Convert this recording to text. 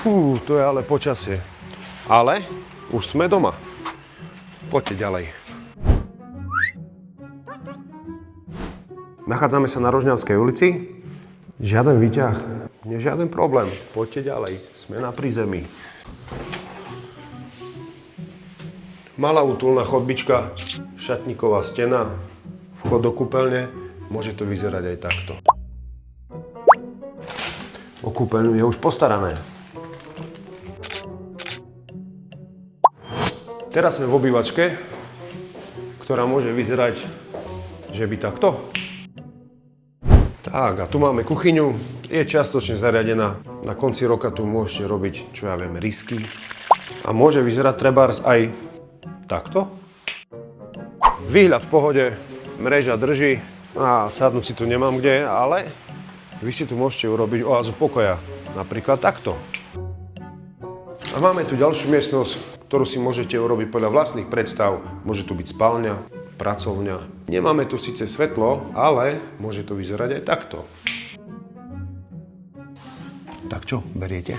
Fú, to je ale počasie. Ale už sme doma. Poďte ďalej. Nachádzame sa na Rožňavskej ulici. Žiaden výťah, nie žiaden problém. Poďte ďalej, sme na prízemí. Malá útulná chodbička, šatníková stena, vchod do kúpeľne. Môže to vyzerať aj takto. O kúpeľňu je už postarané. Teraz sme v obývačke, ktorá môže vyzerať, že by takto. Tak, a tu máme kuchyňu. Je čiastočne zariadená. Na konci roka tu môžete robiť, čo ja viem, risky. A môže vyzerať trebárs aj takto. Výhľad v pohode, mreža drží. A sadnúť si tu nemám kde, ale vy si tu môžete urobiť oázu pokoja. Napríklad takto. A máme tu ďalšiu miestnosť, ktorú si môžete urobiť podľa vlastných predstav. Môže tu byť spálňa, pracovňa. Nemáme tu síce svetlo, ale môže to vyzerať aj takto. Tak čo, beriete?